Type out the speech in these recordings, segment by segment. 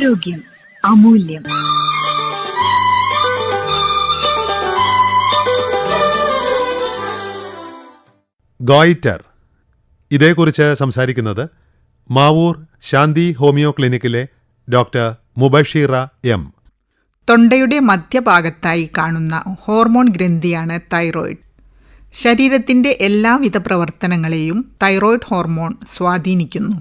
ആരോഗ്യം അമൂല്യം. ഗോയിറ്റർ, ഇതേക്കുറിച്ച് സംസാരിക്കുന്നത് മാവൂർ ശാന്തി ഹോമിയോ ക്ലിനിക്കിലെ ഡോക്ടർ മുബഷീറ എം. തൊണ്ടയുടെ മധ്യഭാഗത്തായി കാണുന്ന ഹോർമോൺ ഗ്രന്ഥിയാണ് തൈറോയിഡ്. ശരീരത്തിൻ്റെ എല്ലാവിധ പ്രവർത്തനങ്ങളെയും തൈറോയിഡ് ഹോർമോൺ സ്വാധീനിക്കുന്നു.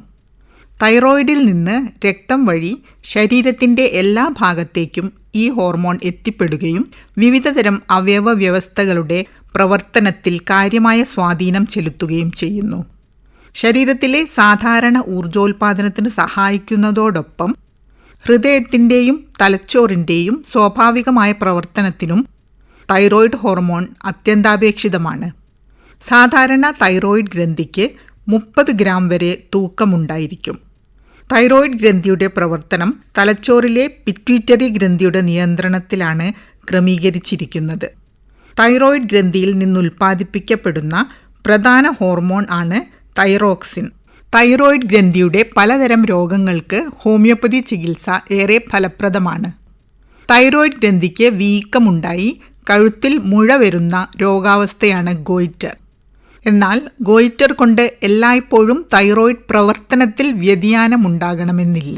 തൈറോയിഡിൽ നിന്ന് രക്തം വഴി ശരീരത്തിൻ്റെ എല്ലാ ഭാഗത്തേക്കും ഈ ഹോർമോൺ എത്തിപ്പെടുകയും വിവിധതരം അവയവ വ്യവസ്ഥകളുടെ പ്രവർത്തനത്തിൽ കാര്യമായ സ്വാധീനം ചെലുത്തുകയും ചെയ്യുന്നു. ശരീരത്തിലെ സാധാരണ ഊർജോൽപാദനത്തിന് സഹായിക്കുന്നതോടൊപ്പം ഹൃദയത്തിൻ്റെയും തലച്ചോറിൻ്റെയും സ്വാഭാവികമായ പ്രവർത്തനത്തിനും തൈറോയിഡ് ഹോർമോൺ അത്യന്താപേക്ഷിതമാണ്. സാധാരണ തൈറോയിഡ് ഗ്രന്ഥിക്ക് 30 ഗ്രാം വരെ തൂക്കമുണ്ടായിരിക്കും. തൈറോയിഡ് ഗ്രന്ഥിയുടെ പ്രവർത്തനം തലച്ചോറിലെ പിറ്റ്യൂട്ടറി ഗ്രന്ഥിയുടെ നിയന്ത്രണത്തിലാണ് ക്രമീകരിച്ചിരിക്കുന്നത്. തൈറോയിഡ് ഗ്രന്ഥിയിൽ നിന്നുൽപ്പാദിപ്പിക്കപ്പെടുന്ന പ്രധാന ഹോർമോൺ ആണ് തൈറോക്സിൻ. തൈറോയിഡ് ഗ്രന്ഥിയുടെ പലതരം രോഗങ്ങൾക്ക് ഹോമിയോപ്പതി ചികിത്സ ഏറെ ഫലപ്രദമാണ്. തൈറോയിഡ് ഗ്രന്ഥിക്ക് വീക്കമുണ്ടായി കഴുത്തിൽ മുഴ വരുന്ന രോഗാവസ്ഥയാണ് ഗോയിറ്റർ. എന്നാൽ ഗോയിറ്റർ കൊണ്ട് എല്ലായ്പ്പോഴും തൈറോയിഡ് പ്രവർത്തനത്തിൽ വ്യതിയാനമുണ്ടാകണമെന്നില്ല.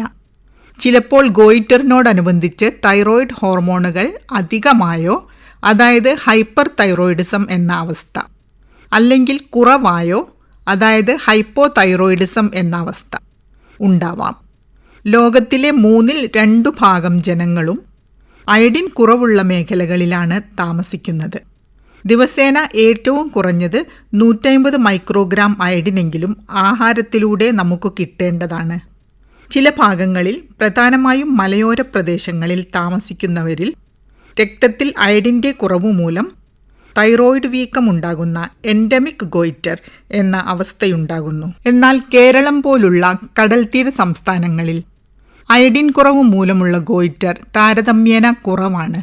ചിലപ്പോൾ ഗോയിറ്ററിനോടനുബന്ധിച്ച് തൈറോയിഡ് ഹോർമോണുകൾ അധികമായോ, അതായത് ഹൈപ്പർ തൈറോയിഡിസം എന്ന അവസ്ഥ, അല്ലെങ്കിൽ കുറവായോ, അതായത് ഹൈപ്പോ തൈറോയിഡിസം എന്ന അവസ്ഥ ഉണ്ടാവാം. ലോകത്തിലെ 2 ഭാഗം ജനങ്ങളും അയഡിൻ കുറവുള്ള മേഖലകളിലാണ് താമസിക്കുന്നത്. ദിവസേന ഏറ്റവും കുറഞ്ഞത് 150 മൈക്രോഗ്രാം അയഡിനെങ്കിലും ആഹാരത്തിലൂടെ നമുക്ക് കിട്ടേണ്ടതാണ്. ചില ഭാഗങ്ങളിൽ, പ്രധാനമായും മലയോര പ്രദേശങ്ങളിൽ താമസിക്കുന്നവരിൽ രക്തത്തിൽ അയഡിൻ്റെ കുറവ് മൂലം തൈറോയിഡ് വീക്കമുണ്ടാകുന്ന എൻഡമിക് ഗോയിറ്റർ എന്ന അവസ്ഥയുണ്ടാകുന്നു. എന്നാൽ കേരളം പോലുള്ള കടൽത്തീര സംസ്ഥാനങ്ങളിൽ അയഡിൻ കുറവ് മൂലമുള്ള ഗോയിറ്റർ താരതമ്യേന കുറവാണ്.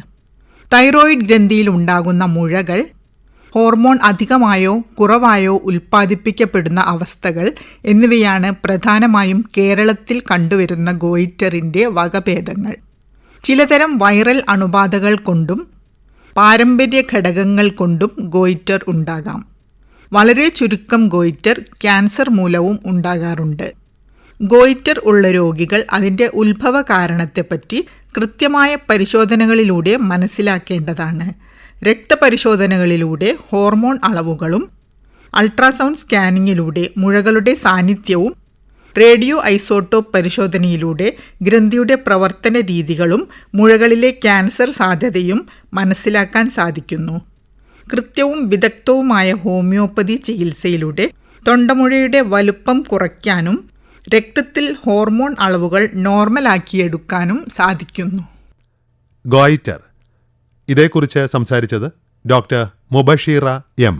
തൈറോയിഡ് ഗ്രന്ഥിയിൽ ഉണ്ടാകുന്ന മുഴകൾ ഹോർമോൺ അധികമായോ കുറവായോ ഉൽപ്പാദിപ്പിക്കപ്പെടുന്ന അവസ്ഥകൾ എന്നിവയാണ് പ്രധാനമായും കേരളത്തിൽ കണ്ടുവരുന്ന ഗോയിറ്ററിൻ്റെ വകഭേദങ്ങൾ. ചിലതരം വൈറൽ അണുബാധകൾ കൊണ്ടും പാരമ്പര്യ ഘടകങ്ങൾ കൊണ്ടും ഗോയിറ്റർ ഉണ്ടാകാം. വളരെ ചുരുക്കം ഗോയിറ്റർ ക്യാൻസർ മൂലവും ഉണ്ടാകാറുണ്ട്. ഗോയിറ്റർ ഉള്ള രോഗികൾ അതിൻ്റെ ഉത്ഭവ കാരണത്തെപ്പറ്റി കൃത്യമായ പരിശോധനകളിലൂടെ മനസ്സിലാക്കേണ്ടതാണ്. രക്തപരിശോധനകളിലൂടെ ഹോർമോൺ അളവുകളും അൾട്രാസൗണ്ട് സ്കാനിങ്ങിലൂടെ മുഴകളുടെ സാന്നിധ്യവും റേഡിയോ ഐസോട്ടോപ്പ് പരിശോധനയിലൂടെ ഗ്രന്ഥിയുടെ പ്രവർത്തന രീതികളും മുഴകളിലെ ക്യാൻസർ സാധ്യതയും മനസ്സിലാക്കാൻ സാധിക്കുന്നു. കൃത്യവും വിദഗ്ധവുമായ ഹോമിയോപ്പതി ചികിത്സയിലൂടെ തൊണ്ടമുഴയുടെ വലുപ്പം കുറയ്ക്കാനും രക്തത്തിൽ ഹോർമോൺ അളവുകൾ നോർമലാക്കിയെടുക്കാനും സാധിക്കുന്നു. ഗോയിറ്റർ, ഇതേക്കുറിച്ച് സംസാരിച്ചത് ഡോക്ടർ മുബഷീറ എം.